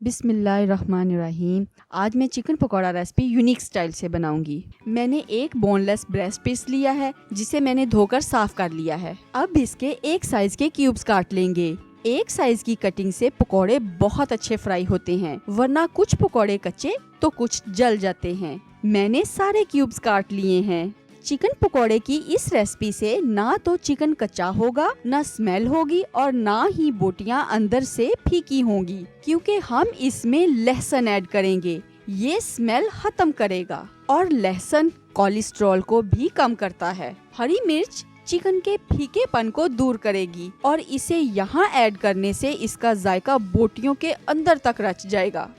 बिस्मिल्लाहिर्रहमानिर्रहीम। आज मैं chicken pakora recipe unique style से बनाऊंगी। मैंने एक बोनलेस ब्रेस्ट पीस लिया है जिसे मैंने धोकर साफ कर लिया है। अब इसके एक साइज के क्यूब्स काट लेंगे। एक साइज की कटिंग से पकौड़े बहुत अच्छे फ्राई होते हैं, वरना कुछ पकौड़े कच्चे तो कुछ जल जाते हैं। मैंने सारे क्यूब्स काट लिए हैं। चिकन पकोड़े की इस रेसिपी से ना तो चिकन कच्चा होगा, ना स्मेल होगी और ना ही बोटियां अंदर से फीकी होंगी, क्योंकि हम इसमें लहसुन ऐड करेंगे। ये स्मेल खत्म करेगा और लहसुन कोलेस्ट्रॉल को भी कम करता है। हरी मिर्च चिकन के फीकेपन को दूर करेगी और इसे यहाँ ऐड करने से इसका जायका बोटियों के अंदर तक रच जाएगा।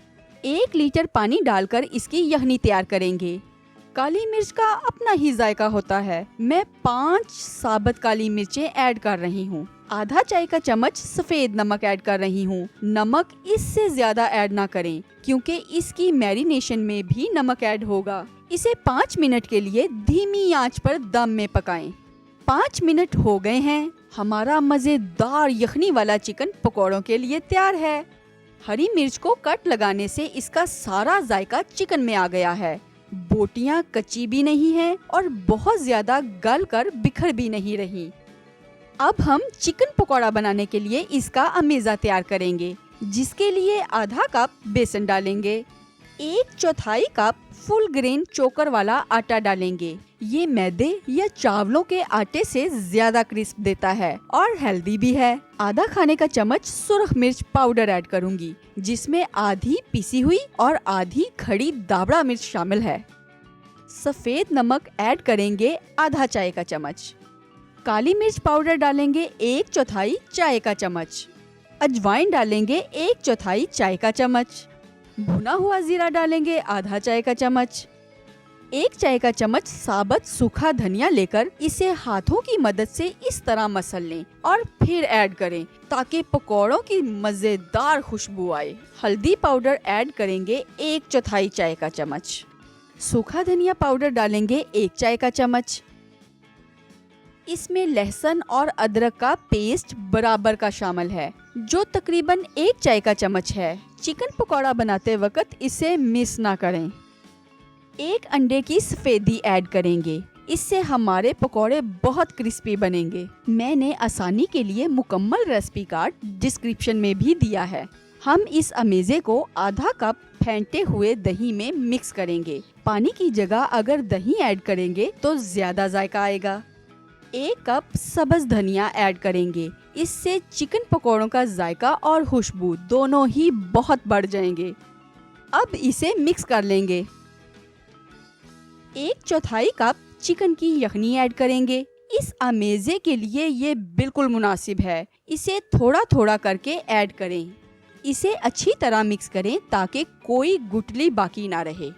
1 लीटर पानी डालकर इसकी यखनी तैयार करेंगे। काली मिर्च का अपना ही जायका होता है। मैं 5 साबुत काली मिर्चें ऐड कर रही हूँ। आधा चाय का चम्मच सफेद नमक ऐड कर रही हूँ। नमक इससे ज्यादा ऐड ना करें, क्योंकि इसकी मैरिनेशन में भी नमक ऐड होगा। इसे 5 मिनट के लिए धीमी आंच पर दम में पकाएं। 5 मिनट हो गए हैं। हमारा मजेदार यखनी वाला चिकन पकौड़ों के लिए तैयार है। हरी मिर्च को कट लगाने से इसका सारा जायका चिकन में आ गया है। बोटियां कच्ची भी नहीं है और बहुत ज्यादा गल कर बिखर भी नहीं रही। अब हम चिकन पकौड़ा बनाने के लिए इसका अमेज़ा तैयार करेंगे, जिसके लिए आधा कप बेसन डालेंगे। 1/4 कप फुल ग्रेन चोकर वाला आटा डालेंगे। ये मैदे या चावलों के आटे से ज्यादा क्रिस्प देता है और हेल्दी भी है। आधा खाने का चम्मच सुरख मिर्च पाउडर ऐड करूंगी, जिसमें आधी पिसी हुई और आधी खड़ी दाबड़ा मिर्च शामिल है। सफेद नमक ऐड करेंगे आधा चाय का चम्मच। काली मिर्च पाउडर डालेंगे 1/4 चाय का चम्मच। अजवाइन डालेंगे 1/4 चाय का चम्मच। भुना हुआ जीरा डालेंगे आधा चाय का चम्मच। 1 चाय का चम्मच साबुत सूखा धनिया लेकर इसे हाथों की मदद से इस तरह मसल लें और फिर ऐड करें, ताकि पकौड़ों की मजेदार खुशबू आए। हल्दी पाउडर ऐड करेंगे 1/4 चाय का चम्मच। सूखा धनिया पाउडर डालेंगे 1 चाय का चम्मच। इसमें लहसुन और अदरक का पेस्ट बराबर का शामिल है, जो तकरीबन 1 चाय का चम्मच है। चिकन पकौड़ा बनाते वक्त इसे मिस ना करें। 1 अंडे की सफेदी ऐड करेंगे। इससे हमारे पकौड़े बहुत क्रिस्पी बनेंगे। मैंने आसानी के लिए मुकम्मल रेसिपी कार्ड डिस्क्रिप्शन में भी दिया है। हम इस अमेज़े को आधा कप फेंटे हुए दही में मिक्स करेंगे। पानी की जगह अगर दही ऐड करेंगे तो ज्यादा जायका आएगा। 1 कप सब्ज धनिया ऐड करेंगे। इससे चिकन पकौड़ों का जायका और खुशबू दोनों ही बहुत बढ़ जाएंगे। अब इसे मिक्स कर लेंगे। 1/4 कप चिकन की यखनी ऐड करेंगे। इस अमेज़े के लिए ये बिल्कुल मुनासिब है। इसे थोड़ा थोड़ा करके ऐड करें। इसे अच्छी तरह मिक्स करें ताकि कोई गुठली बाकी ना रहे।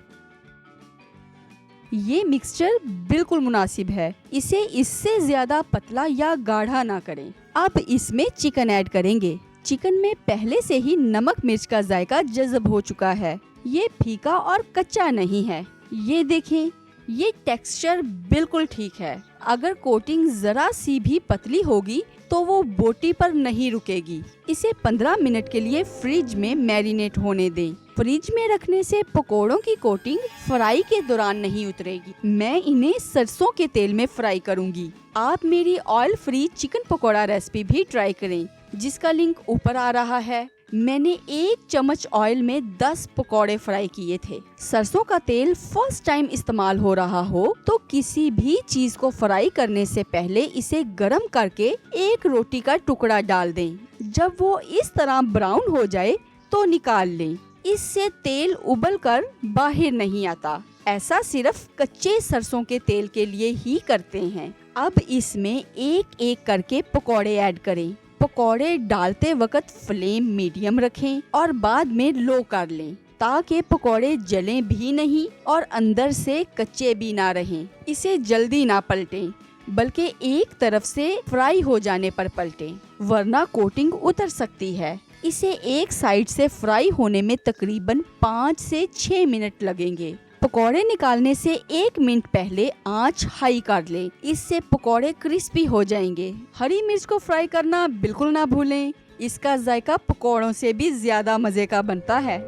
ये मिक्सचर बिल्कुल मुनासिब है। इसे इससे ज्यादा पतला या गाढ़ा ना करें। अब इसमें चिकन ऐड करेंगे। चिकन में पहले से ही नमक मिर्च का जायका जज़ब हो चुका है। ये फीका और कच्चा नहीं है। ये देखें, ये टेक्सचर बिल्कुल ठीक है। अगर कोटिंग जरा सी भी पतली होगी तो वो बोटी पर नहीं रुकेगी। इसे 15 मिनट के लिए फ्रिज में मैरिनेट होने दें। फ्रिज में रखने से पकोड़ों की कोटिंग फ्राई के दौरान नहीं उतरेगी। मैं इन्हें सरसों के तेल में फ्राई करूंगी। आप मेरी oil free chicken pakora recipe भी ट्राई करें, जिसका लिंक ऊपर आ रहा है। मैंने 1 चम्मच ऑयल में 10 पकौड़े फ्राई किए थे। सरसों का तेल फर्स्ट टाइम इस्तेमाल हो रहा हो तो किसी भी चीज को फ्राई करने से पहले इसे गरम करके 1 रोटी का टुकड़ा डाल दें। जब वो इस तरह ब्राउन हो जाए तो निकाल लें। इससे तेल उबल कर बाहर नहीं आता। ऐसा सिर्फ कच्चे सरसों के तेल के लिए ही करते हैं। अब इसमें एक एक करके पकौड़े ऐड करें। पकौड़े डालते वक्त फ्लेम मीडियम रखें और बाद में लो कर लें, ताकि पकौड़े जलें भी नहीं और अंदर से कच्चे भी ना रहें। इसे जल्दी ना पलटें, बल्कि एक तरफ से फ्राई हो जाने पर पलटें, वरना कोटिंग उतर सकती है। इसे एक साइड से फ्राई होने में तकरीबन 5 से 6 मिनट लगेंगे। पकौड़े निकालने से 1 मिनट पहले आंच हाई कर लें। इससे पकौड़े क्रिस्पी हो जाएंगे। हरी मिर्च को फ्राई करना बिल्कुल ना भूलें। इसका जायका पकौड़ों से भी ज्यादा मजे का बनता है।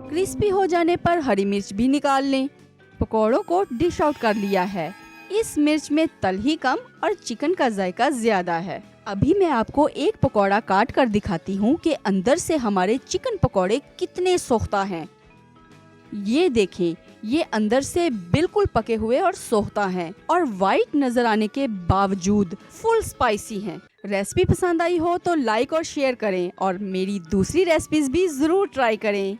क्रिस्पी हो जाने पर हरी मिर्च भी निकाल लें। पकौड़ों को डिश आउट कर लिया है। इस मिर्च में तल ही कम और चिकन का जायका ज्यादा है। अभी मैं आपको एक पकौड़ा काट कर दिखाती हूँ कि अंदर से हमारे चिकन पकौड़े कितने सोख्ता हैं। ये देखें, ये अंदर से बिल्कुल पके हुए और सोख्ता हैं और वाइट नजर आने के बावजूद फुल स्पाइसी हैं। रेसिपी पसंद आई हो तो लाइक और शेयर करें और मेरी दूसरी रेसिपीज भी जरूर ट्राई करें।